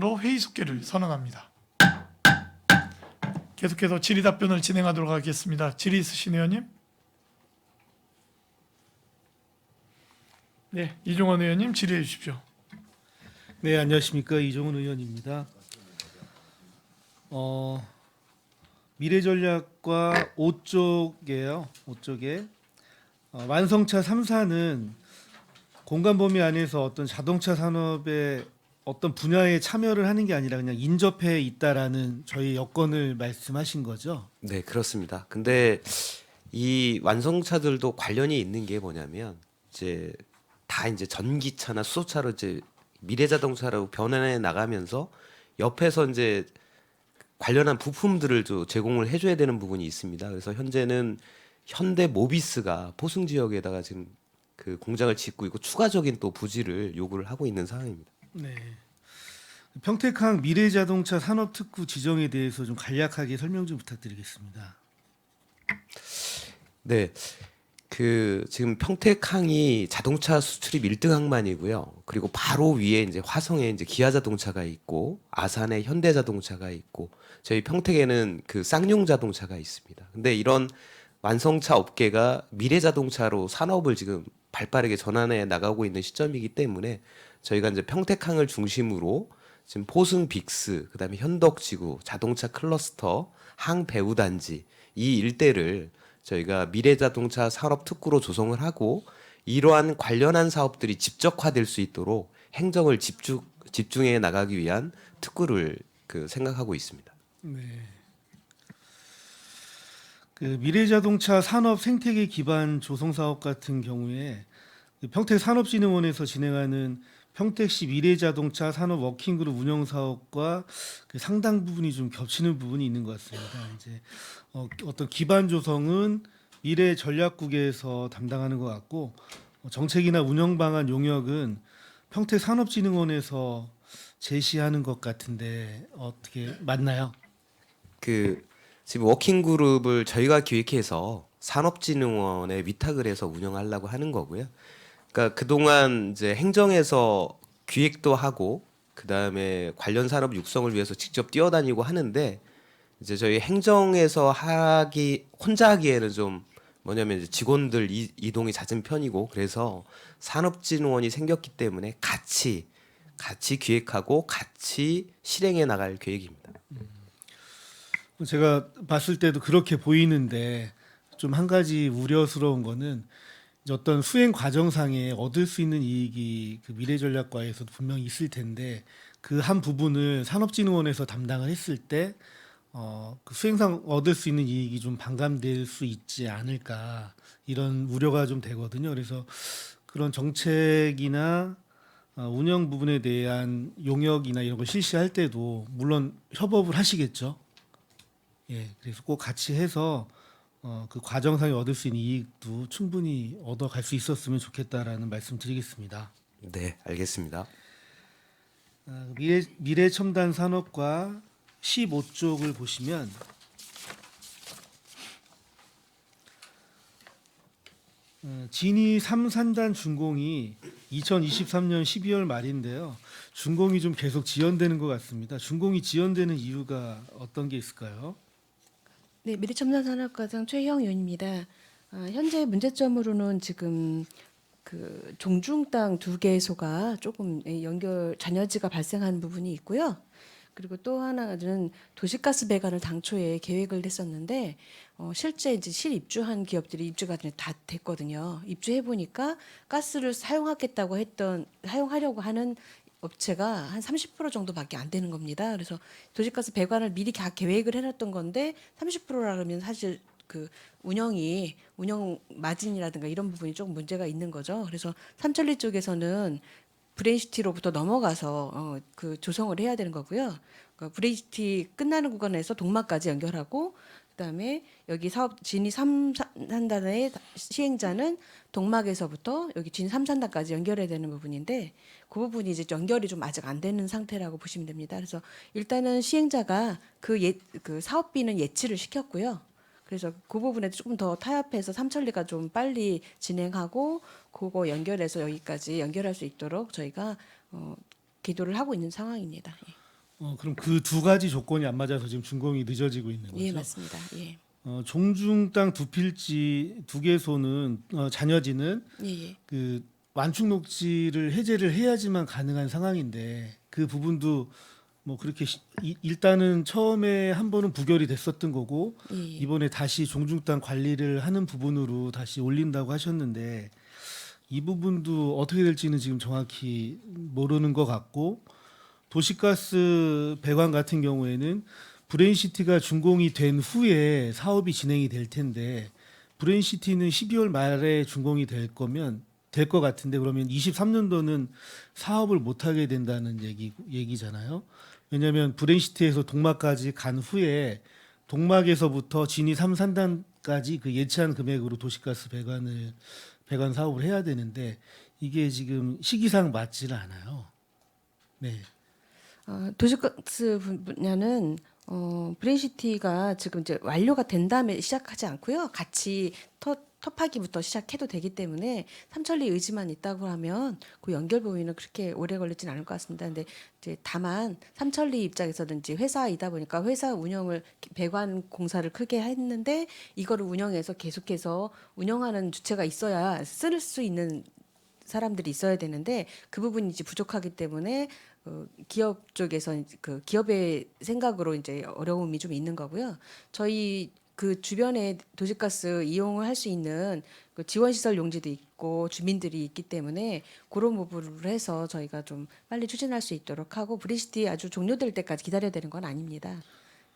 거로 회의 속개를 선언합니다. 계속해서 질의답변을 진행하도록 하겠습니다. 질의 있으신 의원님? 네, 이종원 의원님 질의해 주십시오. 네, 안녕하십니까. 이종훈 의원입니다. 미래전략과 5쪽이에요. 5쪽에 완성차 3사는 공간 범위 안에서 어떤 자동차 산업의 어떤 분야에 참여를 하는 게 아니라 그냥 인접해 있다라는 저희 여건을 말씀하신 거죠. 네, 그렇습니다. 근데 이 완성차들도 관련이 있는 게 뭐냐면 이제 다 이제 전기차나 수소차로 이제 미래 자동차로 변환해 나가면서 옆에서 이제 관련한 부품들을 좀 제공을 해줘야 되는 부분이 있습니다. 그래서 현재는 현대 모비스가 포승 지역에다가 지금 그 공장을 짓고 있고 추가적인 또 부지를 요구를 하고 있는 상황입니다. 네. 평택항 미래자동차 산업특구 지정에 대해서 좀 간략하게 설명 좀 부탁드리겠습니다. 네. 그 지금 평택항이 자동차 수출입 1등 항만이고요. 그리고 바로 위에 이제 화성에 이제 기아 자동차가 있고 아산에 현대 자동차가 있고 저희 평택에는 그 쌍용 자동차가 있습니다. 근데 이런 완성차 업계가 미래 자동차로 산업을 지금 발빠르게 전환해 나가고 있는 시점이기 때문에 저희가 이제 평택항을 중심으로 지금 포승 빅스, 그다음에 현덕지구, 자동차 클러스터, 항 배후 단지 이 일대를 저희가 미래자동차 산업 특구로 조성을 하고 이러한 관련한 사업들이 집적화될 수 있도록 행정을 집중해 나가기 위한 특구를 그 생각하고 있습니다. 네. 그 미래자동차 산업 생태계 기반 조성 사업 같은 경우에 그 평택산업진흥원에서 진행하는 평택시 미래자동차 산업 워킹그룹 운영 사업과 그 상당 부분이 좀 겹치는 부분이 있는 것 같습니다. 이제 어떤 기반 조성은 미래전략국에서 담당하는 것 같고 정책이나 운영 방안 용역은 평택산업진흥원에서 제시하는 것 같은데 어떻게 맞나요? 그 지금 워킹 그룹을 저희가 기획해서 산업진흥원에 위탁을 해서 운영하려고 하는 거고요. 그러니까 그동안 이제 행정에서 기획도 하고 그다음에 관련 산업 육성을 위해서 직접 뛰어다니고 하는데 이제 저희 행정에서 혼자 하기에는 좀 뭐냐면 이제 직원들 이동이 잦은 편이고 그래서 산업진흥원이 생겼기 때문에 같이 기획하고 같이 실행해 나갈 계획입니다. 제가 봤을 때도 그렇게 보이는데 좀 한 가지 우려스러운 거는 이제 어떤 수행 과정상에 얻을 수 있는 이익이 그 미래전략과에서도 분명히 있을 텐데 그 한 부분을 산업진흥원에서 담당을 했을 때 그 수행상 얻을 수 있는 이익이 좀 반감될 수 있지 않을까 이런 우려가 좀 되거든요. 그래서 그런 정책이나 운영 부분에 대한 용역이나 이런 걸 실시할 때도 물론 협업을 하시겠죠. 예, 그래서 꼭 같이 해서 그 과정상에 얻을 수 있는 이익도 충분히 얻어갈 수 있었으면 좋겠다라는 말씀 드리겠습니다. 네, 알겠습니다. 미래 첨단 산업과 15쪽을 보시면 진이 3산단 준공이 2023년 12월 말인데요. 준공이 좀 계속 지연되는 것 같습니다. 준공이 지연되는 이유가 어떤 게 있을까요? 네, 미래첨단산업과장 최희영 의원입니다. 현재 문제점으로는 지금 그 종중 땅 2개소가 조금 잔여지가 발생한 부분이 있고요. 그리고 또 하나는 도시가스 배관을 당초에 계획을 했었는데 실제 이제 실입주한 기업들이 입주가 다 됐거든요. 입주해 보니까 가스를 사용하려고 하는 업체가 한 30% 정도밖에 안 되는 겁니다. 그래서 도시가스 배관을 미리 다 계획을 해놨던 건데 30%라 그러면 사실 그 운영 마진이라든가 이런 부분이 조금 문제가 있는 거죠. 그래서 삼천리 쪽에서는 브레인시티로부터 넘어가서 그 조성을 해야 되는 거고요. 그러니까 브레인시티 끝나는 구간에서 동막까지 연결하고 그다음에 여기 사업 진이 3산단의 시행자는 동막에서부터 여기 진 3산단까지 연결해야 되는 부분인데 그 부분이 이제 연결이 좀 아직 안 되는 상태라고 보시면 됩니다. 그래서 일단은 시행자가 그 사업비는 예치를 시켰고요. 그래서 그 부분에 조금 더 타협해서 삼천리가 좀 빨리 진행하고 그거 연결해서 여기까지 연결할 수 있도록 저희가 기도를 하고 있는 상황입니다. 예. 그럼 그 두 가지 조건이 안 맞아서 지금 준공이 늦어지고 있는 거죠? 예, 맞습니다. 예. 종중 땅 두 필지 두 개소는 잔여지는 예, 예. 그 완충 녹지를 해제를 해야지만 가능한 상황인데 그 부분도 뭐 그렇게 일단은 처음에 한 번은 부결이 됐었던 거고 예, 예. 이번에 다시 종중 땅 관리를 하는 부분으로 다시 올린다고 하셨는데 이 부분도 어떻게 될지는 지금 정확히 모르는 것 같고 도시가스 배관 같은 경우에는 브레인시티가 준공이 된 후에 사업이 진행이 될 텐데 브레인시티는 12월 말에 준공이 될 것 같은데 그러면 23년도는 사업을 못 하게 된다는 얘기잖아요. 왜냐하면 브레인시티에서 동막까지 간 후에 동막에서부터 진이 3산단까지 그 예치한 금액으로 도시가스 배관 사업을 해야 되는데 이게 지금 시기상 맞지는 않아요. 네. 도시가스 분야는 브레인시티가 지금 이제 완료가 된 다음에 시작하지 않고요. 같이 터파기부터 시작해도 되기 때문에 삼천리 의지만 있다고 하면 그 연결 부분은 그렇게 오래 걸리진 않을 것 같습니다. 근데 이제 다만 삼천리 입장에서는 이제 회사이다 보니까 회사 운영을 배관 공사를 크게 했는데 이거를 운영해서 계속해서 운영하는 주체가 있어야 쓸 수 있는 사람들이 있어야 되는데 그 부분이 이제 부족하기 때문에 기업 쪽에서 그 기업의 생각으로 이제 어려움이 좀 있는 거고요. 저희 그 주변에 도시가스 이용을 할 수 있는 그 지원시설 용지도 있고 주민들이 있기 때문에 그런 부분으로 해서 저희가 좀 빨리 추진할 수 있도록 하고 브리시티 아주 종료될 때까지 기다려야 되는 건 아닙니다.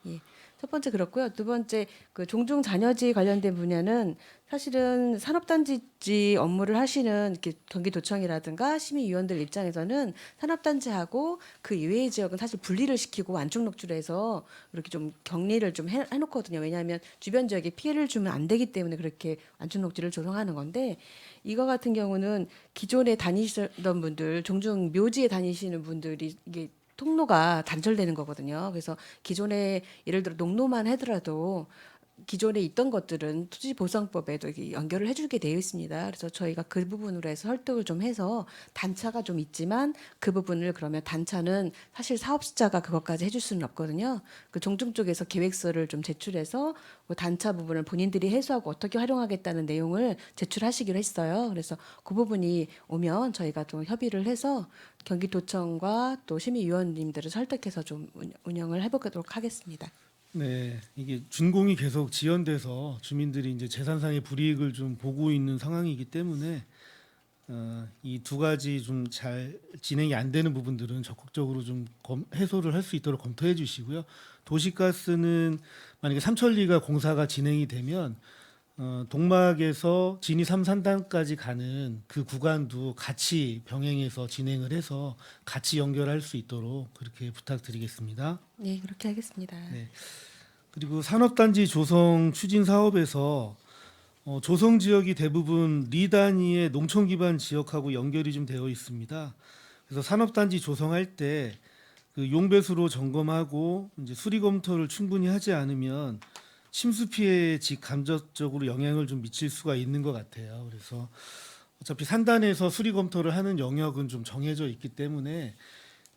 예. 첫 번째 그렇고요. 두 번째 그 종중 잔여지 관련된 분야는 사실은 산업단지 업무를 하시는 이렇게 경기도청이라든가 시민위원들 입장에서는 산업단지하고 그 이외의 지역은 사실 분리를 시키고 완충녹지로 해서 이렇게 좀 격리를 좀 해놓거든요. 왜냐하면 주변 지역에 피해를 주면 안 되기 때문에 그렇게 완충녹지를 조성하는 건데 이거 같은 경우는 기존에 다니시던 분들, 종중 묘지에 다니시는 분들이 이게 통로가 단절되는 거거든요. 그래서 기존에 예를 들어 농로만 하더라도 기존에 있던 것들은 토지보상법에도 이렇게 연결을 해주게 되어 있습니다. 그래서 저희가 그 부분으로 해서 설득을 좀 해서 단차가 좀 있지만 그 부분을 그러면 단차는 사실 사업자가 그것까지 해줄 수는 없거든요. 그 종중 쪽에서 계획서를 좀 제출해서 그 단차 부분을 본인들이 해소하고 어떻게 활용하겠다는 내용을 제출하시기로 했어요. 그래서 그 부분이 오면 저희가 좀 협의를 해서 경기도청과 또 시민위원님들을 설득해서 좀 운영을 해보도록 하겠습니다. 네, 이게 준공이 계속 지연돼서 주민들이 이제 재산상의 불이익을 좀 보고 있는 상황이기 때문에 이 두 가지 좀 잘 진행이 안 되는 부분들은 적극적으로 좀 해소를 할 수 있도록 검토해 주시고요. 도시가스는 만약에 삼천리가 공사가 진행이 되면 동막에서 진이 3산단까지 가는 그 구간도 같이 병행해서 진행을 해서 같이 연결할 수 있도록 그렇게 부탁드리겠습니다. 네, 그렇게 하겠습니다. 네. 그리고 산업단지 조성 추진 사업에서 조성 지역이 대부분 리 단위의 농촌 기반 지역하고 연결이 좀 되어 있습니다. 그래서 산업단지 조성할 때 그 용배수로 점검하고 이제 수리 검토를 충분히 하지 않으면 침수 피해에 직간접적으로 영향을 좀 미칠 수가 있는 것 같아요. 그래서 어차피 산단에서 수리 검토를 하는 영역은 좀 정해져 있기 때문에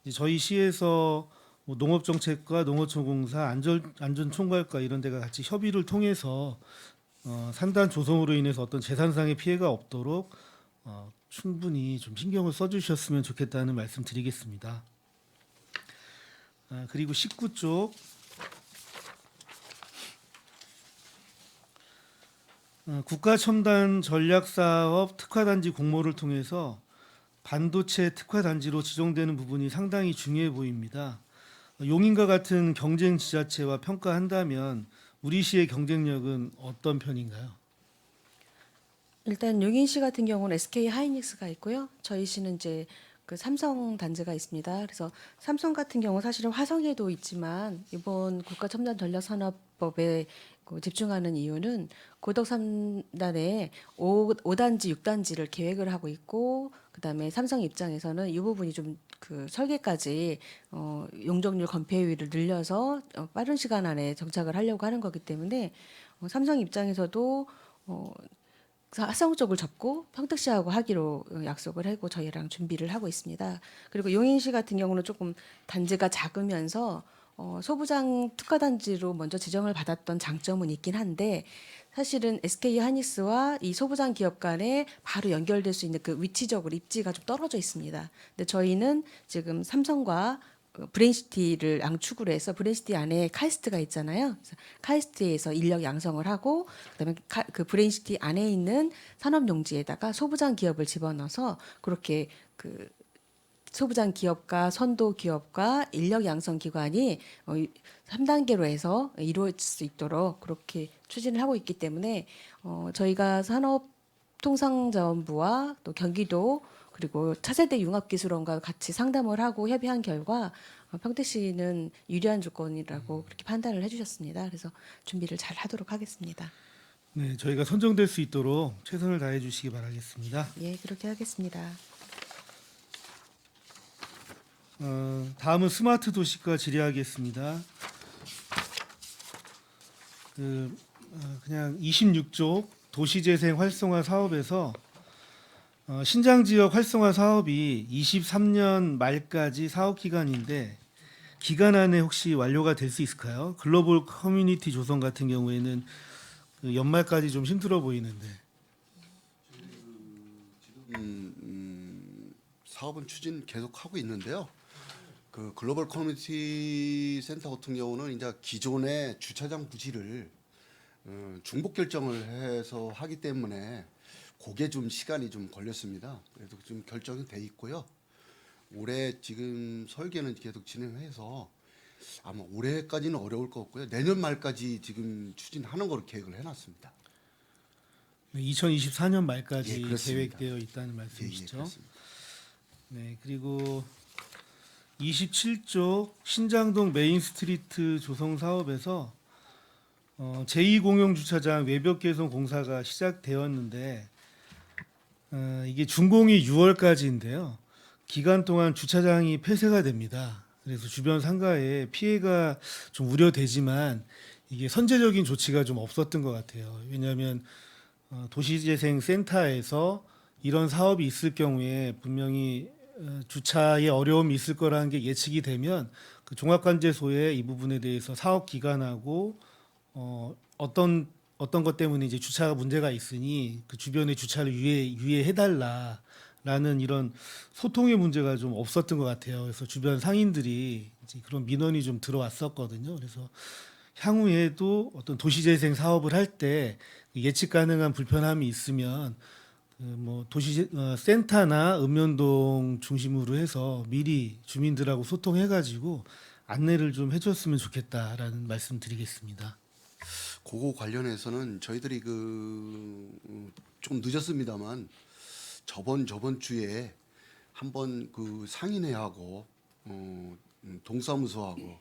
이제 저희 시에서 뭐 농업정책과 농어촌공사, 안전총괄과 이런 데가 같이 협의를 통해서 산단 조성으로 인해서 어떤 재산상의 피해가 없도록 충분히 좀 신경을 써주셨으면 좋겠다는 말씀 드리겠습니다. 그리고 19쪽 국가첨단 전략사업 특화단지 공모를 통해서 반도체 특화단지로 지정되는 부분이 상당히 중요해 보입니다. 용인과 같은 경쟁 지자체와 평가한다면 우리 시의 경쟁력은 어떤 편인가요? 일단 용인시 같은 경우는 SK 하이닉스가 있고요. 저희 시는 이제 그 삼성 단지가 있습니다. 그래서 삼성 같은 경우 사실은 화성에도 있지만 이번 국가첨단전략산업법에 그 집중하는 이유는 고덕 3단에 5단지, 6단지를 계획을 하고 있고 그다음에 삼성 입장에서는 이 부분이 좀 그 설계까지 용적률 건폐율을 늘려서 빠른 시간 안에 정착을 하려고 하는 거기 때문에 삼성 입장에서도 하성 쪽을 접고 평택시하고 하기로 약속을 하고 저희랑 준비를 하고 있습니다. 그리고 용인시 같은 경우는 조금 단지가 작으면서 소부장 특화단지로 먼저 지정을 받았던 장점은 있긴 한데 사실은 SK 하이닉스와 이 소부장 기업 간에 바로 연결될 수 있는 그 위치적으로 입지가 좀 떨어져 있습니다. 근데 저희는 지금 삼성과 브레인시티를 양축으로 해서 브레인시티 안에 카이스트가 있잖아요. 그래서 카이스트에서 인력 양성을 하고 그다음에 그 브레인시티 안에 있는 산업용지에다가 소부장 기업을 집어넣어서 그렇게 그 소부장 기업과 선도 기업과 인력 양성 기관이 3단계로 해서 이루어질 수 있도록 그렇게 추진을 하고 있기 때문에 저희가 산업통상자원부와 또 경기도 그리고 차세대 융합기술원과 같이 상담을 하고 협의한 결과 평택시는 유리한 조건이라고 그렇게 판단을 해주셨습니다. 그래서 준비를 잘 하도록 하겠습니다. 네, 저희가 선정될 수 있도록 최선을 다해 주시기 바라겠습니다. 예, 그렇게 하겠습니다. 다음은 스마트 도시과 질의하겠습니다. 그냥 26조 도시재생 활성화 사업에서 신장 지역 활성화 사업이 23년 말까지 사업 기간인데 기간 안에 혹시 완료가 될 수 있을까요? 글로벌 커뮤니티 조성 같은 경우에는 그 연말까지 좀 힘들어 보이는데. 사업은 추진 계속 하고 있는데요. 그 글로벌 커뮤니티 센터 같은 경우는 이제 기존의 주차장 부지를 중복 결정을 해서 하기 때문에 그게 좀 시간이 좀 걸렸습니다. 그래도 좀 결정이 돼 있고요. 올해 지금 설계는 계속 진행해서 아마 올해까지는 어려울 것 같고요. 내년 말까지 지금 추진하는 걸로 계획을 해놨습니다. 네, 2024년 말까지 예, 그렇습니다. 계획되어 있다는 말씀이시죠? 그렇습니다. 네, 그리고 27조 신장동 메인스트리트 조성 사업에서 제2공용주차장 외벽 개선 공사가 시작되었는데 이게 준공이 6월까지인데요. 기간 동안 주차장이 폐쇄가 됩니다. 그래서 주변 상가에 피해가 좀 우려되지만 이게 선제적인 조치가 좀 없었던 것 같아요. 왜냐하면 도시재생센터에서 이런 사업이 있을 경우에 분명히 주차에 어려움이 있을 거라는 게 예측이 되면 그 종합관제소에 이 부분에 대해서 사업 기간하고 어떤 것 때문에 이제 주차가 문제가 있으니 그 주변의 주차를 유예해달라라는 이런 소통의 문제가 좀 없었던 것 같아요. 그래서 주변 상인들이 이제 그런 민원이 좀 들어왔었거든요. 그래서 향후에도 어떤 도시재생 사업을 할 때 예측 가능한 불편함이 있으면 뭐 도시 센터나 읍면동 중심으로 해서 미리 주민들하고 소통해가지고 안내를 좀 해줬으면 좋겠다라는 말씀드리겠습니다. 그거 관련해서는 저희들이 좀 늦었습니다만 저번 주에 한번 그 상인회하고 동사무소하고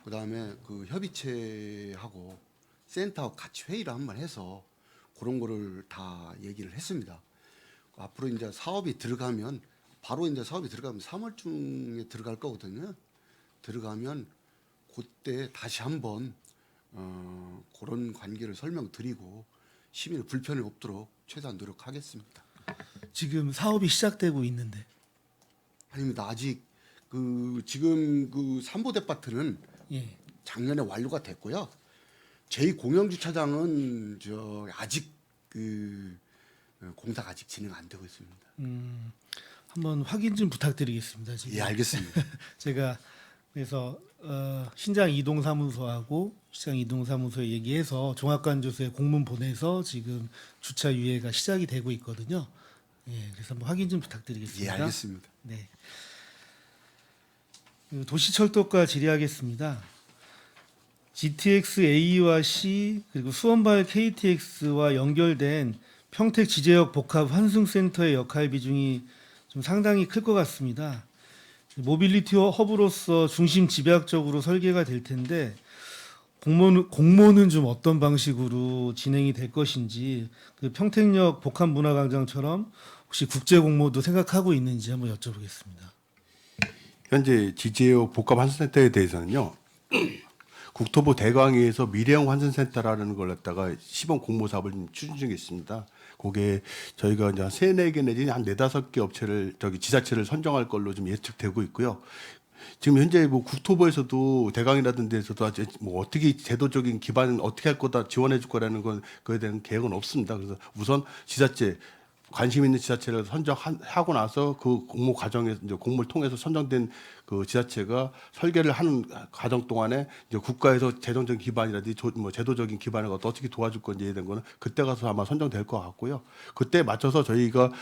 그다음에 그 협의체하고 센터하고 같이 회의를 한번 해서 그런 거를 다 얘기를 했습니다. 앞으로 이제 사업이 들어가면 바로 이제 사업이 들어가면 3월쯤에 들어갈 거거든요. 들어가면 그때 다시 한번 그런 관계를 설명드리고 시민의 불편이 없도록 최대한 노력하겠습니다. 지금 사업이 시작되고 있는데. 아닙니다. 아직 지금 그 삼보대파트는 예. 작년에 완료가 됐고요. 제2공영주차장은 아직 공사가 아직 진행 안 되고 있습니다. 한번 확인 좀 부탁드리겠습니다. 지금. 예, 알겠습니다. 제가 그래서 신장 이동사무소하고 시장 이동사무소에 얘기해서 종합관제소에 공문 보내서 지금 주차 유예가 시작이 되고 있거든요. 예, 그래서 한번 확인 좀 부탁드리겠습니다. 예, 알겠습니다. 네. 도시철도과 질의하겠습니다. GTX A와 C 그리고 수원발 KTX와 연결된 평택 지제역 복합 환승센터의 역할 비중이 좀 상당히 클 것 같습니다. 모빌리티 허브로서 중심 집약적으로 설계가 될 텐데 공모는 좀 어떤 방식으로 진행이 될 것인지 그 평택역 복합문화광장처럼 혹시 국제 공모도 생각하고 있는지 한번 여쭤보겠습니다. 현재 지제역 복합 환승센터에 대해서는요. 국토부 대강위에서 미래형 환승센터라는 걸 갖다가 시범 공모 사업을 지금 추진 중에 있습니다. 그게 저희가 이제 한 3-4개 내지 한 4-5개 업체를 지자체를 선정할 걸로 좀 예측되고 있고요. 지금 현재 뭐 국토부에서도 대강이라든 데서도 아직 뭐 어떻게 제도적인 기반을 어떻게 할 거다 지원해 줄 거라는 건 그에 대한 계획은 없습니다. 그래서 우선 지자체 관심 있는 지자체를 선정하고 나서 그 공모 과정에서 이제 공모를 통해서 선정된 그 지자체가 설계를 하는 과정 동안에 이제 국가에서 재정적인 기반이라든지 뭐 제도적인 기반을 어떻게 도와줄 건지에 대한 거는 그때 가서 아마 선정될 것 같고요. 그때 맞춰서 저희가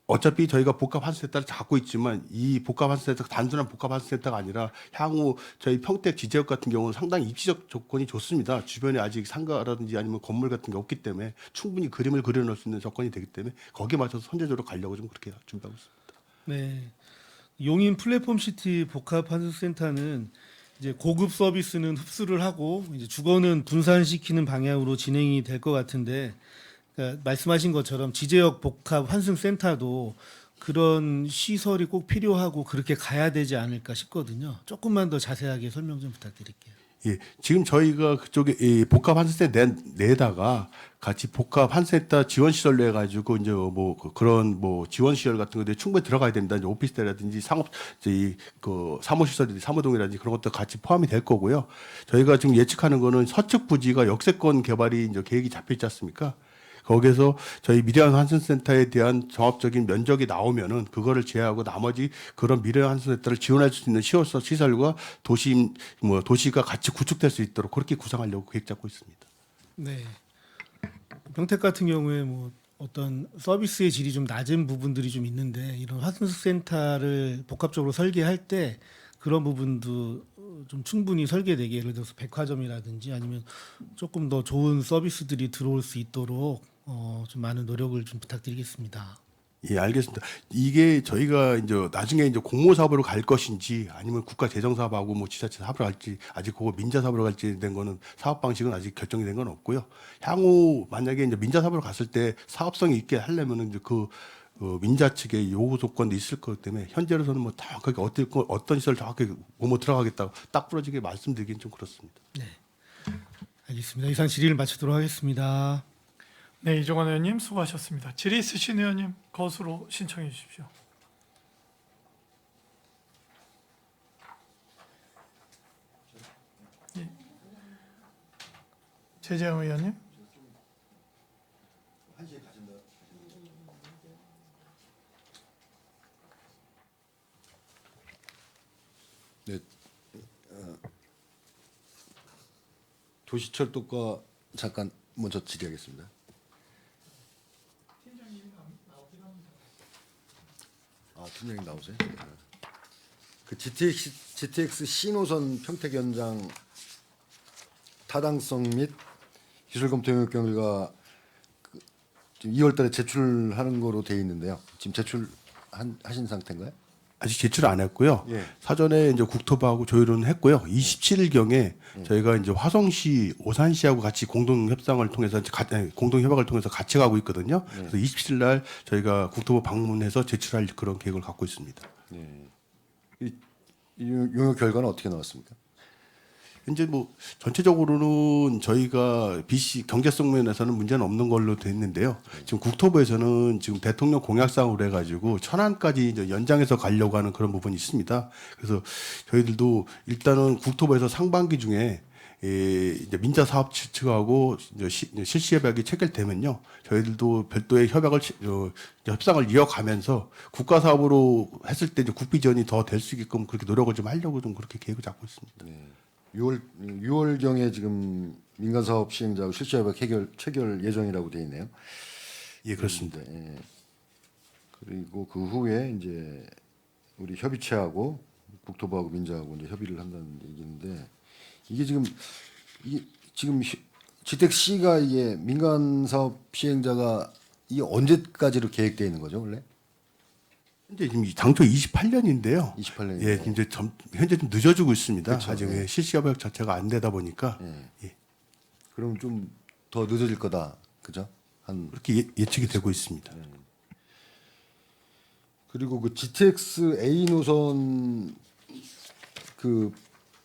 어차피 저희가 복합환수센터를 갖고 있지만 이 복합환수센터가 단순한 복합환수센터가 아니라 향후 저희 평택 지제역 같은 경우는 상당히 입지적 조건이 좋습니다. 주변에 아직 상가라든지 아니면 건물 같은 게 없기 때문에 충분히 그림을 그려놓을 수 있는 조건이 되기 때문에 거기에 맞춰서 선제적으로 가려고 좀 그렇게 준비하고 있습니다. 네. 용인 플랫폼 시티 복합 환승센터는 이제 고급 서비스는 흡수를 하고 이제 주거는 분산시키는 방향으로 진행이 될 것 같은데, 그러니까 말씀하신 것처럼 지제역 복합 환승센터도 그런 시설이 꼭 필요하고 그렇게 가야 되지 않을까 싶거든요. 조금만 더 자세하게 설명 좀 부탁드릴게요. 예, 지금 저희가 그쪽에 이 복합 환승센터 내다가 같이 복합 환승센터 지원 시설로 해가지고 이제 뭐 그런 뭐 지원 시설 같은 것들이 충분히 들어가야 됩니다. 이제 오피스텔이라든지 상업 그 사무시설이라든지 사무동이라든지 그런 것도 같이 포함이 될 거고요. 저희가 지금 예측하는 거는 서측 부지가 역세권 개발이 이제 계획이 잡혀 있지 않습니까? 거기서 저희 미래형 환승센터에 대한 종합적인 면적이 나오면은 그거를 제외하고 나머지 그런 미래형 환승센터를 지원할 수 있는 시설과 도시가 같이 구축될 수 있도록 그렇게 구상하려고 계획 잡고 있습니다. 네. 평택 같은 경우에 뭐 어떤 서비스의 질이 좀 낮은 부분들이 좀 있는데 이런 환승센터를 복합적으로 설계할 때 그런 부분도 좀 충분히 설계되게, 예를 들어서 백화점이라든지 아니면 조금 더 좋은 서비스들이 들어올 수 있도록 좀 많은 노력을 좀 부탁드리겠습니다. 예, 알겠습니다. 이게 저희가 이제 나중에 이제 공모 사업으로 갈 것인지 아니면 국가 재정 사업하고 뭐 지자체 사업으로 갈지 아직 그거 민자 사업으로 갈지 된 거는 사업 방식은 아직 결정이 된 건 없고요. 향후 만약에 이제 민자 사업으로 갔을 때 사업성이 있게 하려면은 이제 그 민자 측의 요구 조건도 있을 거기 때문에 현재로서는 뭐 정확하게 어떤 시설 정확하게 공모 들어가겠다고 딱 부러지게 말씀드리긴 좀 그렇습니다. 네. 알겠습니다. 이상 질의를 마치도록 하겠습니다. 네, 이종환 의원님 수고하셨습니다. 질의 있으신 의원님 거수로 신청해 주십시오. 예. 최재형 의원님. 네, 도시철도과 잠깐 먼저 질의하겠습니다. 아, 팀장님 나오세요? 그 GTX 신호선 평택 연장 타당성 및 기술 검토 영역 결과 지금 2월달에 제출하는 거로 돼 있는데요. 지금 제출하신 상태인가요? 아직 제출 안 했고요. 예. 사전에 이제 국토부하고 조율은 했고요. 27일경에 저희가 이제 화성시, 오산시하고 같이 공동 협상을 통해서 공동 협약을 통해서 같이 가고 있거든요. 그래서 27일 날 저희가 국토부 방문해서 제출할 그런 계획을 갖고 있습니다. 이 용역 결과는 어떻게 나왔습니까? 현재 뭐 전체적으로는 저희가 BC 경제성 면에서는 문제는 없는 걸로 돼 있는데요. 지금 국토부에서는 지금 대통령 공약상으로 해가지고 천안까지 이제 연장해서 가려고 하는 그런 부분이 있습니다. 그래서 저희들도 일단은 국토부에서 상반기 중에 이제 민자 사업 측하고 이제 실시 협약이 체결되면요, 저희들도 별도의 협상을 이어가면서 국가 사업으로 했을 때 이제 국비 지원이 더 될 수 있게끔 그렇게 노력을 좀 하려고 좀 그렇게 계획을 잡고 있습니다. 6월경에 지금 민간 사업 시행자하고 실시 협약 체결 예정이라고 돼 있네요. 예, 그렇습니다. 예. 그리고 그 후에 이제 우리 협의체하고 국토부하고 민자하고 이제 협의를 한다는 얘기인데, 이게 지금 GTX-C가 이게 민간 사업 시행자가 이게 언제까지로 계획되어 있는 거죠, 원래? 현재 지금 당초 28년인데요. 28년. 예, 이제 현재 좀 늦어지고 있습니다. 그쵸, 아직 예. 실시 협약 자체가 안 되다 보니까 예, 그럼 좀 더 늦어질 거다, 그죠? 한 그렇게 예측이 되고 있습니다. 그리고 그 GTX A 노선 그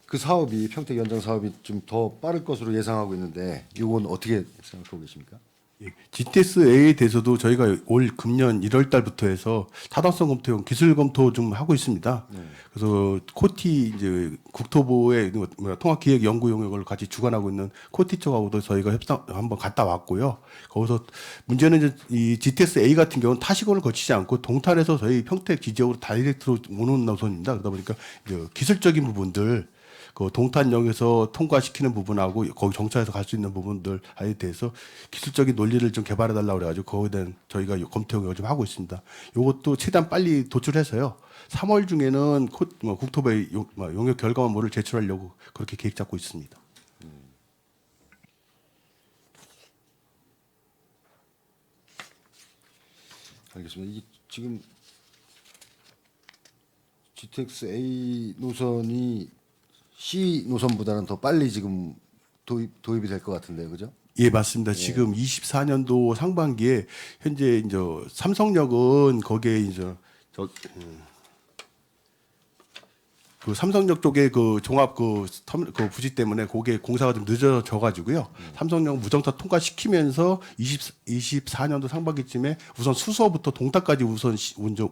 그 사업이 평택 연장 사업이 좀 더 빠를 것으로 예상하고 있는데 이건 어떻게 생각하고 계십니까? 예, GTS-A에 대해서도 저희가 올 금년 1월 달부터 해서 타당성 검토용 기술 검토 좀 하고 있습니다. 그래서 코티 이제 국토부의 통합기획 연구 용역을 같이 주관하고 있는 코티 쪽하고도 저희가 협상 한번 갔다 왔고요. 거기서 문제는 이제 이 GTS-A 같은 경우는 타시고를 거치지 않고 동탄에서 저희 평택 지역으로 다이렉트로 오는 노선입니다. 그러다 보니까 이제 기술적인 부분들 그 동탄역에서 통과시키는 부분하고 거기 정차해서 갈 수 있는 부분들에 대해서 기술적인 논리를 좀 개발해 달라고 그래가지고 거기에 대한 저희가 검토를 좀 하고 있습니다. 이것도 최대한 빨리 도출해서요. 3월 중에는 국토부에 용역 결과물을 제출하려고 그렇게 계획 잡고 있습니다. 알겠습니다. 이게 지금 GTX-A 노선이 C 노선보다는 더 빨리 지금 도입이 될 것 같은데요, 그죠? 예, 맞습니다. 지금 24년도 상반기에 현재 이제 삼성역은 거기에 이제 그 삼성역 쪽에 그 종합 그 부지 때문에 거기에 공사가 좀 늦어져 가지고요. 삼성역 무정차 통과시키면서 24년도 상반기쯤에 우선 수서부터 동탄까지 우선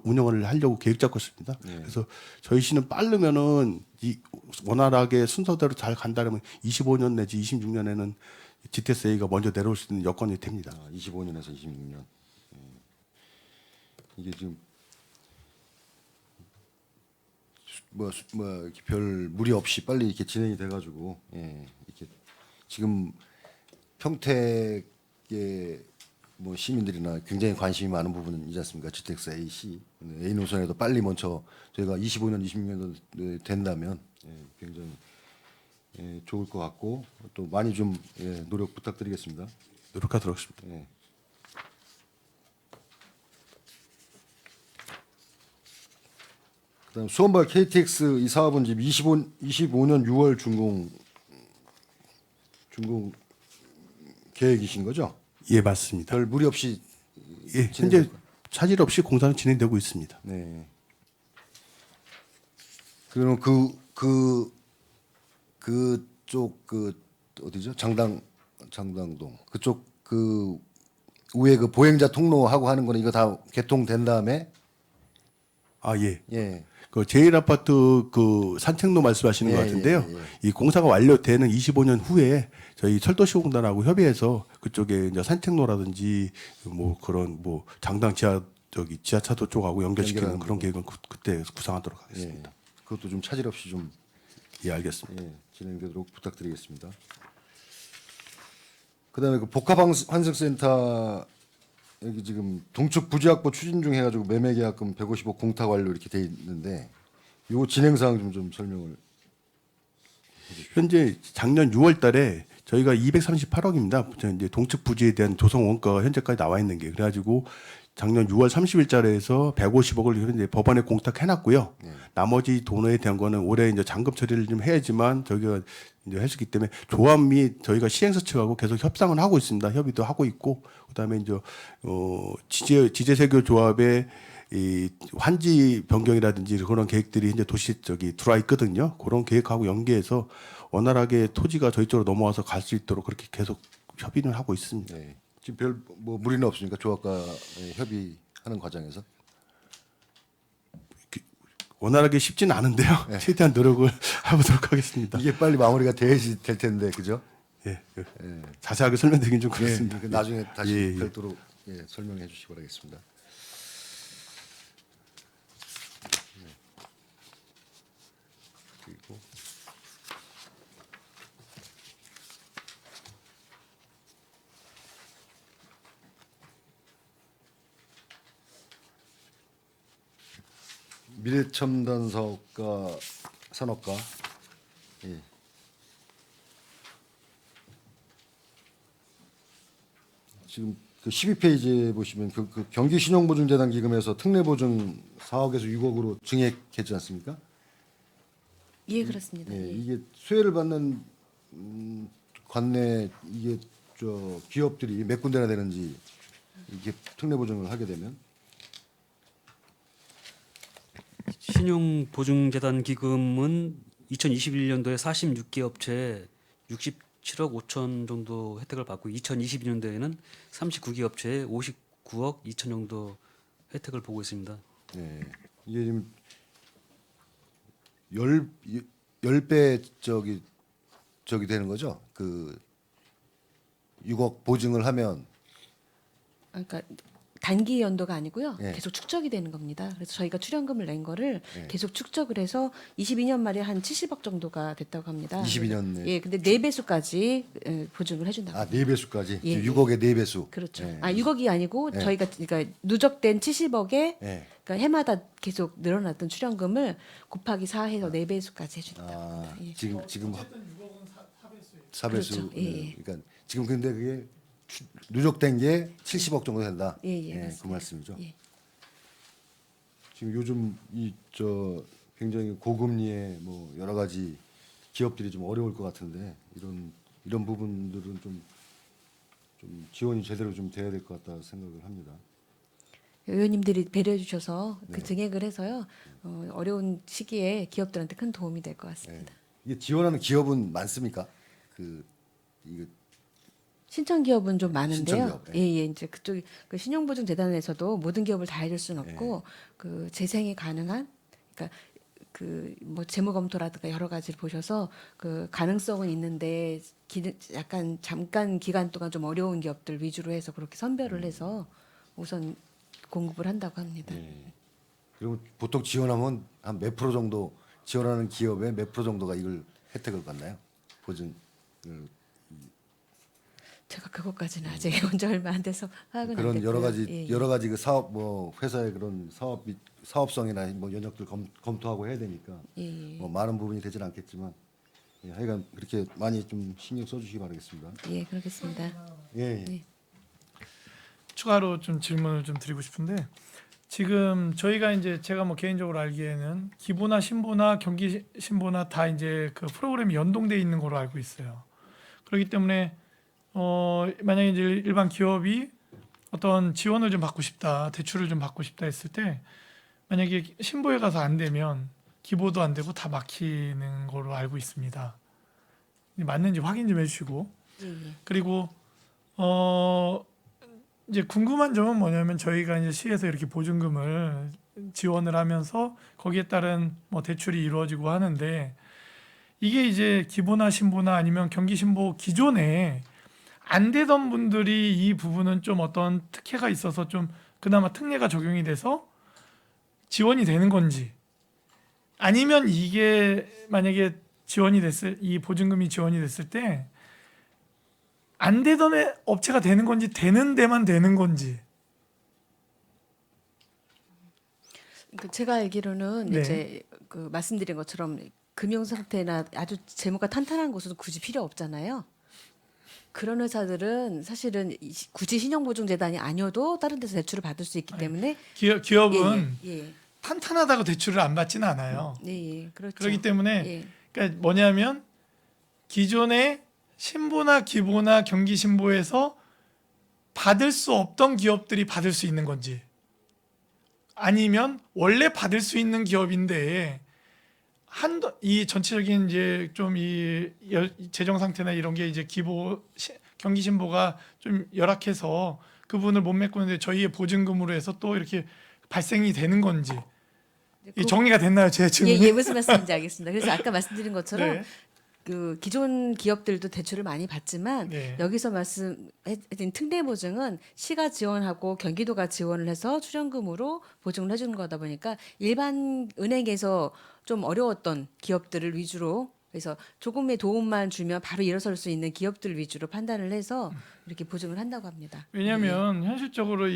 운영을 하려고 계획 잡고 있습니다. 그래서 저희 시는 빠르면은 이 원활하게 순서대로 잘 간다면 25년 내지 26년에는 GTS-A가 먼저 내려올 수 있는 여건이 됩니다. 25년에서 26년. 이게 지금 이렇게 별 무리 없이 빨리 이렇게 진행이 돼가지고 이렇게 지금 평택의 뭐 시민들이나 굉장히 관심이 많은 부분이지 않습니까? GTX-A C A 노선에도 빨리 먼저 저희가 25년, 26년 된다면 굉장히 좋을 것 같고 또 많이 좀 노력 부탁드리겠습니다. 노력하도록 하겠습니다. 예. 그다음 수원발 KTX 이 사업은 지금 25년 6월 준공 계획이신 거죠? 예, 맞습니다. 별 무리 없이 예, 현재 차질 없이 공사는 진행되고 있습니다. 네. 그럼 그쪽 어디죠? 장당동 그쪽 그 위에 그 보행자 통로하고 하는 거는 이거 다 개통된 다음에 아, 예. 예. 그 제일아파트 그 산책로 말씀하시는 것 같은데요. 이 공사가 완료되는 25년 후에 저희 철도시공단하고 협의해서 그쪽에 이제 산책로라든지 뭐 그런 뭐 장당 지하차도 쪽하고 연결시키는 연결하는 그런 계획은 그때 구상하도록 예. 하겠습니다. 그것도 좀 차질 없이 좀 예, 알겠습니다. 진행되도록 부탁드리겠습니다. 그다음에 그 복합환승센터 여기 지금 동축 부지 확보 추진 중 해가지고 매매 계약금 150억 공탁 완료 이렇게 돼 있는데 요 진행 사항 좀 설명을. 현재 작년 6월달에 저희가 238억입니다. 이제 동측 부지에 대한 조성 원가가 현재까지 나와 있는 게 그래가지고 작년 6월 30일자리에서 150억을 현재 법원에 공탁해놨고요. 나머지 돈에 대한 거는 올해 이제 잔금 처리를 좀 해야지만 저희가 이제 할 수 있기 때문에 조합 및 저희가 시행사 측하고 계속 협상을 하고 있습니다. 협의도 하고 있고 그다음에 이제 지제세교 조합의 이 환지 변경이라든지 그런 계획들이 이제 도시 들어와 있거든요. 그런 계획하고 연계해서 원활하게 토지가 저희 쪽으로 넘어와서 갈 수 있도록 그렇게 계속 협의는 하고 있습니다. 네. 지금 별 뭐 무리는 없습니까? 조합과 협의하는 과정에서. 원활하게 쉽지는 않은데요. 최대한 노력을 해보도록 하겠습니다. 이게 빨리 마무리가 돼야지 될 텐데 그죠? 예, 자세하게 설명드리긴 좀 그렇습니다. 그 나중에 다시 예, 예. 별도로 설명해 주시기 바라겠습니다. 그리고 미래첨단 사업과 산업과 예. 지금 그 12페이지에 보시면 그 경기신용보증재단 기금에서 특례보증 4억에서 6억으로 증액했지 않습니까? 예, 그렇습니다. 예, 예. 이게 수혜를 받는 관내 이게 기업들이 몇 군데나 되는지 이게 특례보증을 하게 되면 신용보증재단 기금은 2021년도에 46개 업체에 67억 5천 정도 혜택을 받고 2022년도에는 39개 업체에 59억 2천 정도 혜택을 보고 있습니다. 네. 이게 지금 10배 저기 되는 거죠? 그 6억 보증을 하면 그러니까 단기 연도가 아니고요. 예. 계속 축적이 되는 겁니다. 그래서 저희가 출연금을 낸 거를 예. 계속 축적을 해서 22년 말에 한 70억 정도가 됐다고 합니다. 22년 내. 예, 근데 4배수까지 보증을 해준다고. 아, 4배수까지. 예, 6억에 4배수. 그렇죠. 예. 아, 6억이 아니고 예. 저희가 그러니까 누적된 70억에 예. 그러니까 해마다 계속 늘어났던 출연금을 곱하기 4해서 4배수까지 해준다고 아, 합니다. 예. 지금 어쨌든 6억은 4배수예요. 4배수. 그렇죠. 예, 예. 그러니까 지금 근데 그게 누적된 게 70억 정도 된다. 예, 예, 그 맞습니다. 말씀이죠. 예. 지금 요즘 굉장히 고금리에 뭐 여러 가지 기업들이 좀 어려울 것 같은데 이런 부분들은 좀 지원이 제대로 좀 돼야 될 것 같다 생각을 합니다. 의원님들이 배려해 주셔서 그 네. 증액을 해서요. 어려운 시기에 기업들한테 큰 도움이 될 것 같습니다. 이게 지원하는 기업은 많습니까? 이거 신청 기업은 좀 많은데요. 신청 기업, 예, 예, 이제 그쪽 그 신용보증재단에서도 모든 기업을 다 해줄 수는 없고 그 재생이 가능한, 그러니까 그 뭐 재무 검토라든가 여러 가지를 보셔서 그 가능성은 있는데 약간 잠깐 기간 동안 좀 어려운 기업들 위주로 해서 그렇게 선별을 해서 우선 공급을 한다고 합니다. 그리고 보통 지원하면 한 몇 프로 정도 지원하는 기업의 몇 프로 정도가 이걸 혜택을 받나요? 보증. 제가 그것까지는 아직 온 지 얼마 안 돼서 파악은 안 그런 됐고요. 예, 예. 여러 가지 그 사업 뭐 회사의 그런 사업성이나 뭐 연역들 검토하고 해야 되니까 예, 예. 뭐 많은 부분이 되지는 않겠지만 하여간 그렇게 많이 좀 신경 써주시기 바라겠습니다. 예, 그러겠습니다. 예. 네. 추가로 좀 질문을 좀 드리고 싶은데, 지금 저희가 이제 제가 뭐 개인적으로 알기에는 기보나 신보나 경기 신보나 다 이제 그 프로그램이 연동돼 있는 걸로 알고 있어요. 그렇기 때문에 만약에 이제 일반 기업이 어떤 지원을 좀 받고 싶다, 대출을 좀 받고 싶다 했을 때 만약에 신보에 가서 안 되면 기보도 안 되고 다 막히는 걸로 알고 있습니다. 맞는지 확인 좀 해주시고, 예, 예. 그리고 이제 궁금한 점은 뭐냐면 저희가 이제 시에서 이렇게 보증금을 지원을 하면서 거기에 따른 뭐 대출이 이루어지고 하는데, 이게 이제 기보나 신보나 아니면 경기 신보 기존에 안 되던 분들이 이 부분은 좀 어떤 특혜가 있어서 좀 그나마 특례가 적용이 돼서 지원이 되는 건지, 아니면 이게 만약에 이 보증금이 지원이 됐을 때 안 되던 업체가 되는 건지 되는 데만 되는 건지. 그 제가 알기로는 네. 이제 그 말씀드린 것처럼 금융 상태나 아주 재무가 탄탄한 곳은 굳이 필요 없잖아요. 그런 회사들은 사실은 굳이 신용보증재단이 아니어도 다른 데서 대출을 받을 수 있기 때문에 기업은 예, 예, 탄탄하다고 대출을 안 받지는 않아요. 예, 예, 그렇죠. 그렇기 때문에 예. 그러니까 뭐냐면 기존에 신보나 기보나 경기 신보에서 받을 수 없던 기업들이 받을 수 있는 건지, 아니면 원래 받을 수 있는 기업인데 이 전체적인 이제 좀 이 재정 상태나 이런 게 이제 경기 신보가 좀 열악해서 그분을 못 메꾸는데 저희의 보증금으로 해서 또 이렇게 발생이 되는 건지. 이 정리가 됐나요, 제 질문이? 예, 예, 무슨 말씀인지 알겠습니다. 그래서 아까 말씀드린 것처럼 네. 그 기존 기업들도 대출을 많이 받지만 네. 여기서 말씀해드린 특례 보증은 시가 지원하고 경기도가 지원을 해서 출연금으로 보증을 해주는 거다 보니까 일반 은행에서 좀 어려웠던 기업들을 위주로, 그래서 조금의 도움만 주면 바로 일어설 수 있는 기업들 위주로 판단을 해서 이렇게 보증을 한다고 합니다. 왜냐하면 현실적으로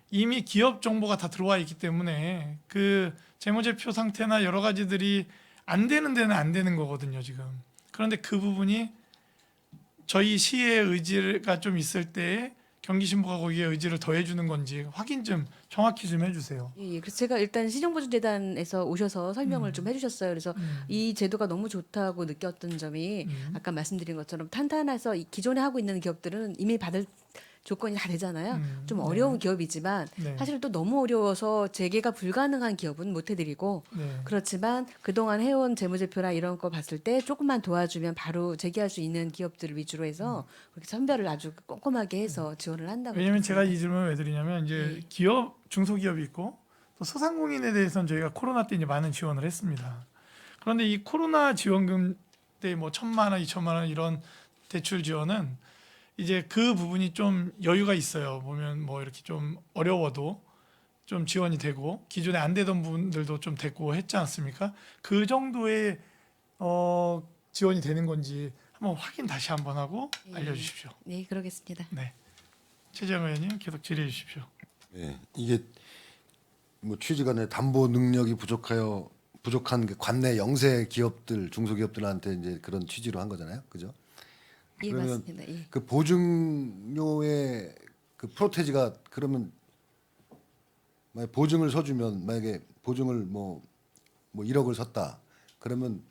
이미 기업 정보가 다 들어와 있기 때문에 그 재무제표 상태나 여러 가지들이 안 되는 데는 안 되는 거거든요, 지금. 그런데 그 부분이 저희 시의 의지가 좀 있을 때 경기신보가 거기에 의지를 더해주는 건지 확인 좀 정확히 좀 해주세요. 예, 예. 그래서 제가 일단 신용보증재단에서 오셔서 설명을 좀 해주셨어요. 그래서 이 제도가 너무 좋다고 느꼈던 점이 아까 말씀드린 것처럼 탄탄해서 기존에 하고 있는 기업들은 이미 받을 조건이 다 되잖아요. 좀 네. 어려운 기업이지만 네. 사실 또 너무 어려워서 재개가 불가능한 기업은 못 해드리고 네. 그렇지만 그동안 해온 재무제표나 이런 거 봤을 때 조금만 도와주면 바로 재개할 수 있는 기업들을 위주로 해서 그렇게 선별을 아주 꼼꼼하게 해서 지원을 한다고. 왜냐하면 제가 들었습니다. 이 질문을 왜 드리냐면 이제 네. 기업 중소기업이 있고 또 소상공인에 대해서는 저희가 코로나 때 이제 많은 지원을 했습니다. 그런데 이 코로나 지원금 때 뭐 1,000만 원, 2,000만 원 이런 대출 지원은 이제 그 부분이 좀 여유가 있어요. 보면 뭐 이렇게 좀 어려워도 좀 지원이 되고 기존에 안 되던 부분들도 좀 됐고 했지 않습니까? 그 정도의 지원이 되는 건지 한번 확인 다시 한번 하고 예. 알려주십시오. 네, 그러겠습니다. 네, 최재형 의원님 계속 질의해 주십시오. 예, 이게 뭐 취지가 내 담보 능력이 부족한 그 관내 영세 기업들, 중소기업들한테 이제 그런 취지로 한 거잖아요, 그죠? 예, 그러면 맞습니다. 예. 그 보증료의 그 프로테지가 그러면 만약 보증을 서주면 만약에 보증을 뭐 1억을 섰다 그러면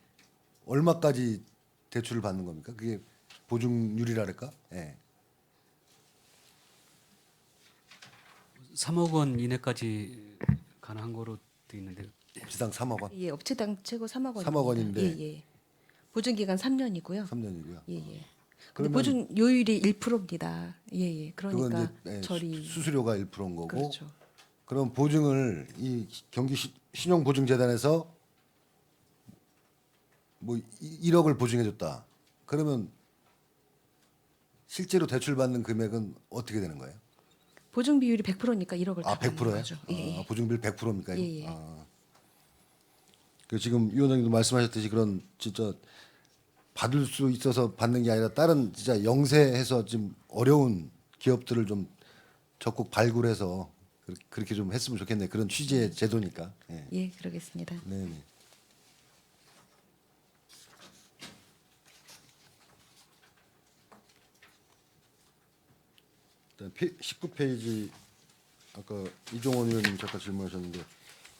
얼마까지 대출을 받는 겁니까? 그게 보증률이랄까? 예. 3억 원 이내까지 가능한 거로 돼 있는데 업체당 3억 원, 예, 업체당 최고 3억 원. 3억 원인데. 예, 예. 보증 기간 3년이고요. 3년이고요. 예, 예. 그러면 근데 보증 요율이 1%입니다. 예, 예. 그건 그러니까 이제 예, 저리 수수료가 1%인 거고. 그렇죠. 그럼 보증을 이 경기 신용보증재단에서 뭐 1억을 보증해줬다. 그러면 실제로 대출받는 금액은 어떻게 되는 거예요? 보증 비율이 100%니까 1억을 아, 다 받는 100%예요? 거죠. 예, 예. 보증비율 100%입니까? 예, 예. 그 지금 위원장님도 말씀하셨듯이 그런 진짜 받을 수 있어서 받는 게 아니라 다른 진짜 영세해서 좀 어려운 기업들을 좀 적극 발굴해서 그렇게 좀 했으면 좋겠네. 그런 취지의 제도니까. 예. 예, 그러겠습니다. 네. 일단 19페이지 아까 이종원 의원님 잠깐 질문하셨는데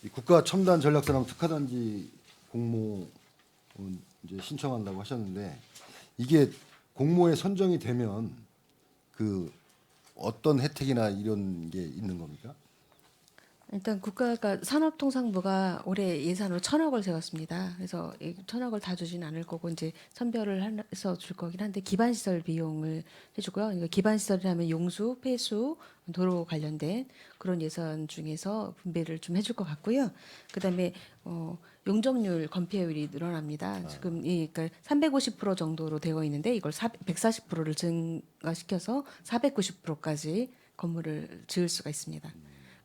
이 국가 첨단 전략산업 특화단지 공모 이제 신청한다고 하셨는데 이게 공모에 선정이 되면 그 어떤 혜택이나 이런 게 있는 겁니까? 일단 국가가 산업통상부가 올해 예산으로 1,000억을 세웠습니다. 그래서 이 1,000억을 다 주진 않을 거고 이제 선별을 해서 줄 거긴 한데 기반 시설 비용을 해주고요. 그러니까 기반 시설이라면 용수, 폐수, 도로 관련된 그런 예산 중에서 분배를 좀 해줄 것 같고요. 그다음에 용적률 건폐율이 늘어납니다. 지금 그러니까 350% 정도로 되어 있는데 이걸 140%를 증가시켜서 490%까지 건물을 지을 수가 있습니다.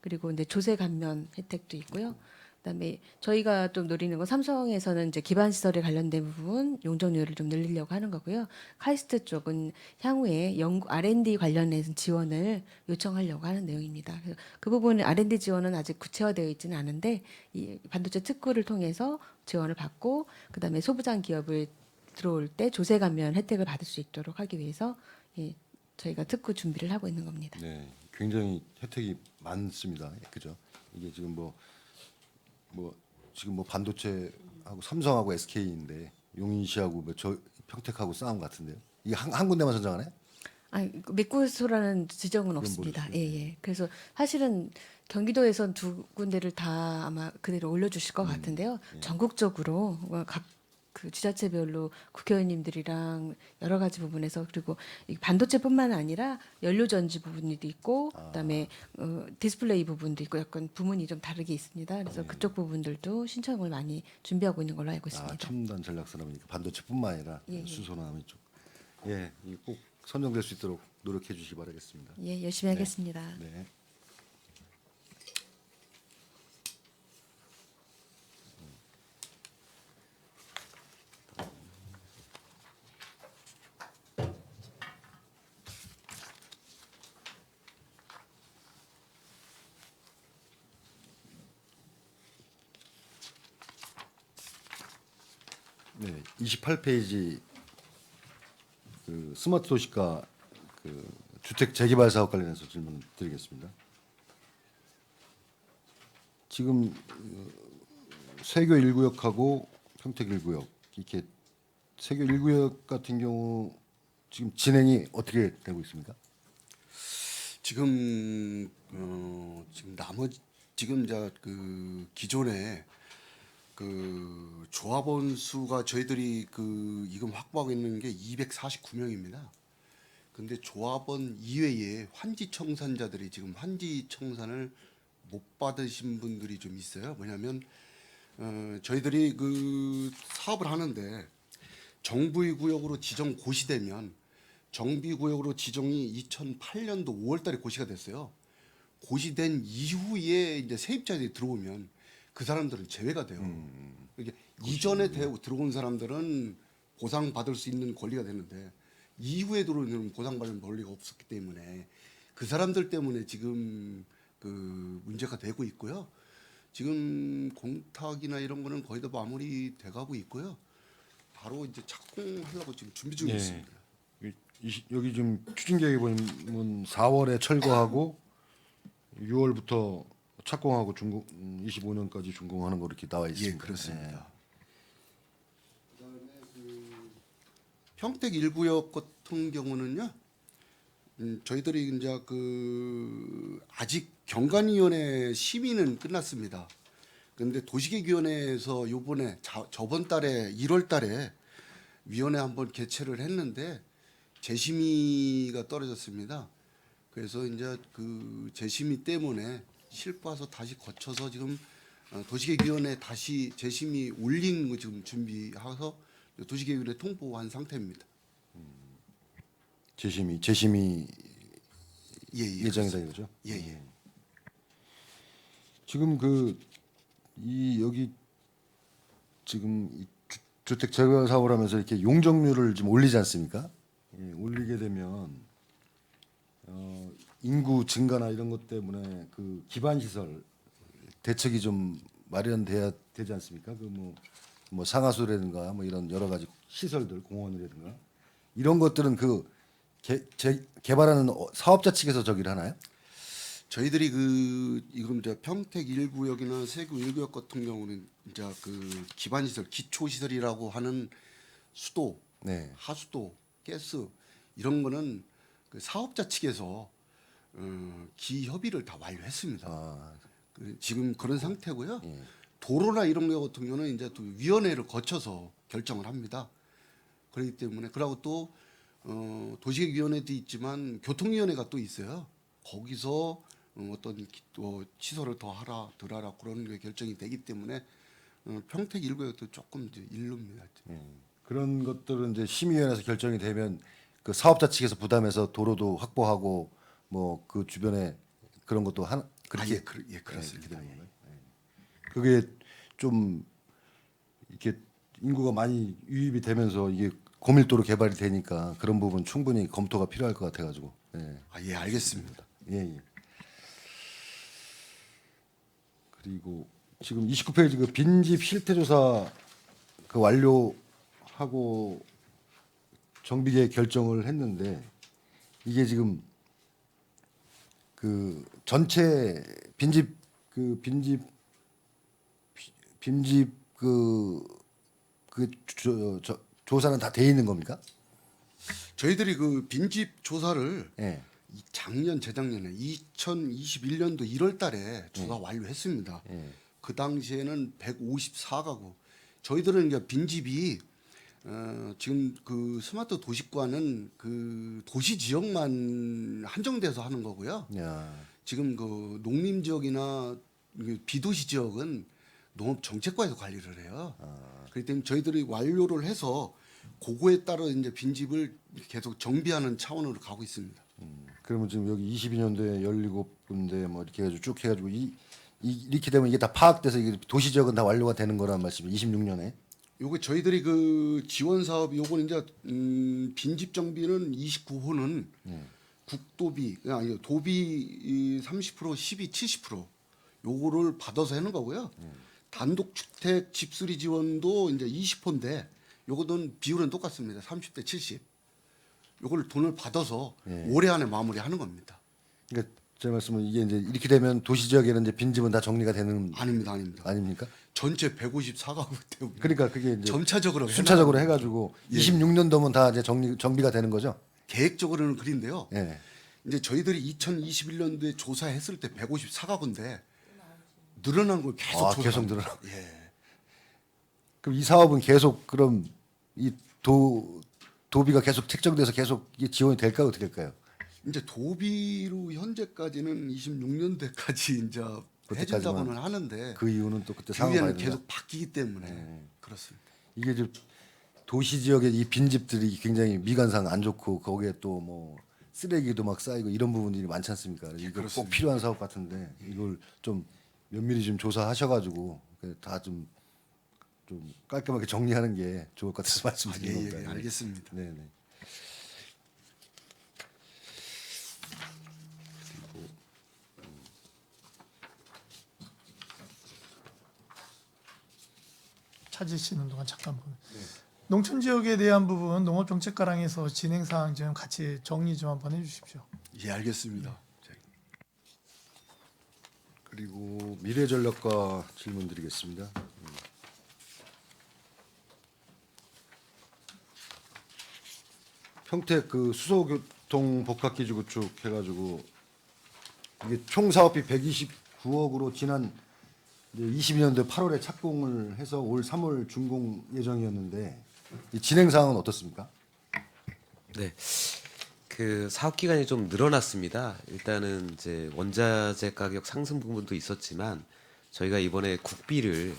그리고 이제 조세 감면 혜택도 있고요. 그다음에 저희가 좀 노리는 건 삼성에서는 이제 기반 시설에 관련된 부분 용적률을 좀 늘리려고 하는 거고요. 카이스트 쪽은 향후에 R&D 관련해서 지원을 요청하려고 하는 내용입니다. 그래서 그 부분은 R&D 지원은 아직 구체화되어 있지는 않은데 이 반도체 특구를 통해서 지원을 받고 그다음에 소부장 기업을 들어올 때 조세 감면 혜택을 받을 수 있도록 하기 위해서 저희가 특구 준비를 하고 있는 겁니다. 네, 굉장히 혜택이 많습니다. 그죠? 이게 지금 지금 반도체하고 삼성하고 SK인데 용인시하고 저 평택하고 싸움 같은데요. 이게 한 군데만 선정하네? 몇 곳소라는 지정은 그건 없습니다. 모르겠어요. 예, 예. 그래서 사실은 경기도에선 2군데를 다 아마 그대로 올려주실 것 같은데요. 전국적으로 각 그 지자체별로 국회의원님들이랑 여러 가지 부분에서 그리고 이 반도체뿐만 아니라 연료 전지 부분도 있고 그다음에 디스플레이 부분도 있고 약간 부문이 좀 다르게 있습니다. 그래서 그쪽 부분들도 신청을 많이 준비하고 있는 걸로 알고 있습니다. 첨단 전략산업이니까 반도체뿐만 아니라 예, 예. 수소나 이쪽. 예, 이거 꼭 선정될 수 있도록 노력해 주시기 바라겠습니다. 예, 열심히 하겠습니다. 네. 네, 28페이지 그 스마트 도시가 그 주택 재개발 사업 관련해서 질문 드리겠습니다. 지금 세교 1구역하고 평택 1구역 이렇게 세교 1구역 같은 경우 지금 진행이 어떻게 되고 있습니까? 지금 나머지 지금 이제 그 기존에 그 조합원 수가 저희들이 그 지금 확보하고 있는 게 249명입니다. 근데 조합원 이외에 환지 청산자들이 지금 환지 청산을 못 받으신 분들이 좀 있어요. 뭐냐면 저희들이 그 사업을 하는데 정부의 구역으로 지정 고시되면 정비구역으로 지정이 2008년도 5월달에 고시가 됐어요. 고시된 이후에 이제 세입자들이 들어오면 그 사람들은 제외가 돼요. 이게 이전에 들어온 사람들은 보상받을 수 있는 권리가 되는데 이후에 들어오는 보상받을 권리가 없었기 때문에 그 사람들 때문에 지금 그 문제가 되고 있고요. 지금 공탁이나 이런 거는 거의 다 마무리 돼가고 있고요. 바로 이제 착공하려고 지금 준비 중에 예. 있습니다. 여기 지금 추진 계획에 보면 4월에 철거하고 6월부터 착공하고 25년까지 준공하는 거 이렇게 나와 있습니다. 예, 그렇습니다. 그다음에 그 평택 1구역 같은 경우는요. 저희들이 이제 그 아직 경관위원회 심의는 끝났습니다. 그런데 도시계획위원회에서 요번에 저번 달에 1월 달에 위원회 한번 개최를 했는데 재심의가 떨어졌습니다. 그래서 이제 그 재심의 때문에 실과서 다시 거쳐서 지금 도시계획위원회 다시 재심의 올린 거 지금 준비해서 도시계획위원회 통보한 상태입니다. 재심이 예, 예정이다 이거죠? 예, 예. 지금 여기 지금 이 주택 재개발 사업을 하면서 이렇게 용적률을 좀 올리지 않습니까? 예, 올리게 되면 인구 증가나 이런 것 때문에 그 기반 시설 대책이 좀 마련돼야 되지 않습니까? 뭐 상하수라든가 뭐 이런 여러 가지 시설들 공원이라든가 이런 것들은 그 개발하는 사업자 측에서 저기를 하나요? 저희들이 그 이건 이제 평택 1구역이나 세구 1구역 같은 경우는 이제 그 기반 시설, 기초 시설이라고 하는 수도, 네. 하수도, 가스 이런 거는 그 사업자 측에서 기협의를 다 완료했습니다. 아, 지금 그런 상태고요. 예. 도로나 이런 거 같은 경우는 이제 또 위원회를 거쳐서 결정을 합니다. 그렇기 때문에 그리고 또 도시계획위원회도 있지만 교통위원회가 또 있어요. 거기서 어떤 시설을 더 하라, 덜 하라 그런 게 결정이 되기 때문에 평택 1구역도 조금 이제 일릅니다. 그런 것들은 이제 심의위원회에서 결정이 되면 그 사업자 측에서 부담해서 도로도 확보하고 뭐 그 주변에 그런 것도 그렇게 예, 그렇습니다. 이렇게 되는 건가요? 그게 좀 이렇게 인구가 많이 유입이 되면서 이게 고밀도로 개발이 되니까 그런 부분 충분히 검토가 필요할 것 같아가지고. 예. 예, 알겠습니다. 예. 그리고 지금 29페이지 그 빈집 실태조사 그 완료하고 정비계 결정을 했는데 이게 지금 그 전체 빈집 조사는 다 돼 있는 겁니까? 저희들이 그 빈집 조사를 예. 작년 재작년에 2021년도 1월 달에 조사 완료했습니다. 예. 그 당시에는 154가구. 저희들은 이제 빈집이 지금 그 스마트 도시과는 그 도시 지역만 한정돼서 하는 거고요. 야. 지금 그 농림 지역이나 비도시 지역은 농업 정책과에서 관리를 해요. 그렇기 때문에 저희들이 완료를 해서 그거에 따라 이제 빈집을 계속 정비하는 차원으로 가고 있습니다. 그러면 지금 여기 22년도에 17군데 뭐 이렇게 해가지고 쭉 해가지고 이렇게 되면 이게 다 파악돼서 이게 도시 지역은 다 완료가 되는 거란 말씀이에요. 26년에. 요거 저희들이 그 지원 사업 요거는 이제 빈집 정비는 29호는 국도비 아니 도비 30% 시비 70% 요거를 받아서 하는 거고요. 단독 주택 집수리 지원도 이제 20호인데 요거는 비율은 똑같습니다. 30대 70. 요걸 돈을 받아서 올해 안에 마무리하는 겁니다. 그러니까 제 말씀은 이게 이제 이렇게 되면 도시 지역에는 이제 빈집은 다 정리가 되는 아닙니다. 아닙니까? 전체 154가구 때문에 그러니까 그게 이제 점차적으로 순차적으로 해가지고 26년도면 다 이제 정비가 되는 거죠. 계획적으로는 그린데요. 예. 이제 저희들이 2021년도에 조사했을 때 154가구인데 늘어난 걸 계속 계속 조사합니다. 늘어나고. 예. 그럼 이 사업은 계속 그럼 이 도비가 계속 책정돼서 계속 이게 지원이 될까 어떻게 될까요? 이제 도비로 현재까지는 26년대까지 이제 그때까지만. 해준다고는 하는데 그 이유는 또 그때 상황 봐야 주위에는 된다. 계속 바뀌기 때문에 그렇습니다. 이게 좀 도시 지역의 이 빈집들이 굉장히 미관상 안 좋고 거기에 또 뭐 쓰레기도 막 쌓이고 이런 부분들이 많지 않습니까? 이거 꼭 그렇습니다. 필요한 사업 같은데 이걸 좀 면밀히 좀 조사하셔가지고 다 좀 깔끔하게 정리하는 게 좋을 것 같아서 말씀드리는 겁니다. 예, 알겠습니다. 네네. 찾으시는 동안 잠깐 보면 농촌 지역에 대한 부분 농업정책과랑에서 진행 사항 좀 같이 정리 좀 한번 해주십시오. 예, 알겠습니다. 그리고 미래전략과 질문드리겠습니다. 평택 그 수소교통 복합기지 구축해가지고 이게 총 사업비 129억으로 지난 22년도 8월에 착공을 해서 올 3월 준공 예정이었는데 이 진행 상황은 어떻습니까? 네. 그 사업 기간이 좀 늘어났습니다. 일단은 이제 원자재 가격 상승 부분도 있었지만 저희가 이번에 국비를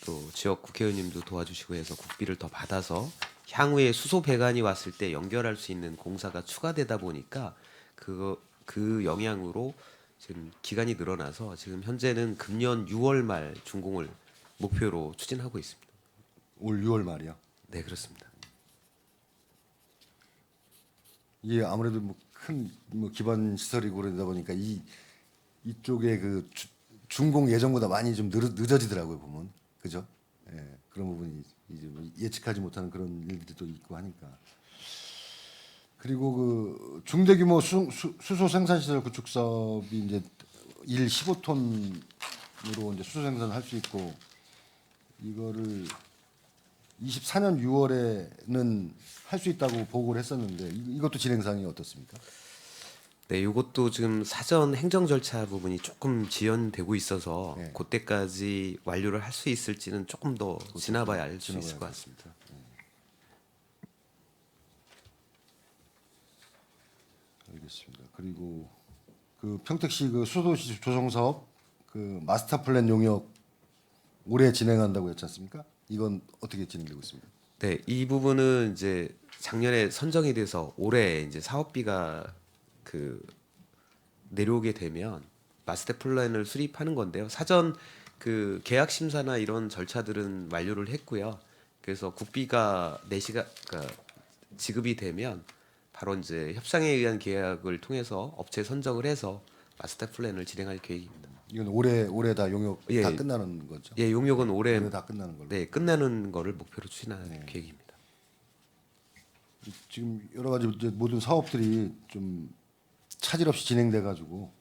또 지역 국회의원님도 도와주시고 해서 국비를 더 받아서 향후에 수소 배관이 왔을 때 연결할 수 있는 공사가 추가되다 보니까 그 영향으로 지금 기간이 늘어나서 지금 현재는 금년 6월 말 준공을 목표로 추진하고 있습니다. 올 6월 말이요. 네, 그렇습니다. 이게 아무래도 큰 기반 시설이고 그러다 보니까 이쪽에 그 준공 예정보다 많이 좀 늦어지더라고요 보면 그죠? 예, 그런 부분이 이제 뭐 예측하지 못하는 그런 일들이 또 있고 하니까. 그리고 그 중대 규모 수소 생산 시설 구축 사업이 이제 일 15톤으로 이제 수소 생산할 수 있고 이거를 24년 6월에는 할 수 있다고 보고를 했었는데 이것도 진행 사항이 어떻습니까? 네, 이것도 지금 사전 행정 절차 부분이 조금 지연되고 있어서 네. 그때까지 완료를 할 수 있을지는 조금 더 지나봐야 알 수 있을 것 같습니다. 알겠습니다. 그리고 그 평택시 그 수도시 조성 사업 그 마스터 플랜 용역 올해 진행한다고 했지 않습니까? 이건 어떻게 진행되고 있습니까? 네, 이 부분은 이제 작년에 선정이 돼서 올해 이제 사업비가 그 내려오게 되면 마스터 플랜을 수립하는 건데요. 사전 그 계약 심사나 이런 절차들은 완료를 했고요. 그래서 국비가 내시가 그러니까 지급이 되면 바로 이제 협상에 의한 계약을 통해서 업체 선정을 해서 마스터 플랜을 진행할 계획입니다. 이건 올해 다 용역 예. 다 끝나는 거죠? 예, 용역은 올해 올해 다 끝나는 걸로. 네, 끝나는 거를 목표로 추진할 네. 계획입니다. 지금 여러 가지 이제 모든 사업들이 좀 차질 없이 진행돼 가지고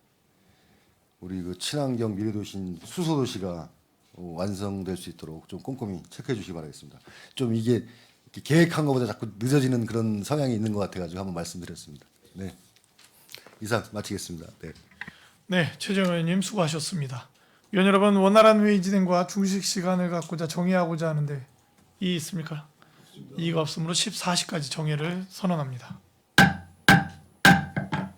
우리 그 친환경 미래도시인 수소도시가 완성될 수 있도록 좀 꼼꼼히 체크해 주시기 바라겠습니다. 좀 이게 이렇게 계획한 것보다 자꾸 늦어지는 그런 성향이 있는 것 같아가지고 한번 말씀드렸습니다. 네, 이상 마치겠습니다. 네. 네, 최정 의원님 수고하셨습니다. 위원 여러분, 원활한 회의 진행과 중식 시간을 갖고자 정의하고자 하는데 이의 있습니까? 이의가 없으므로 14시까지 정회를 선언합니다.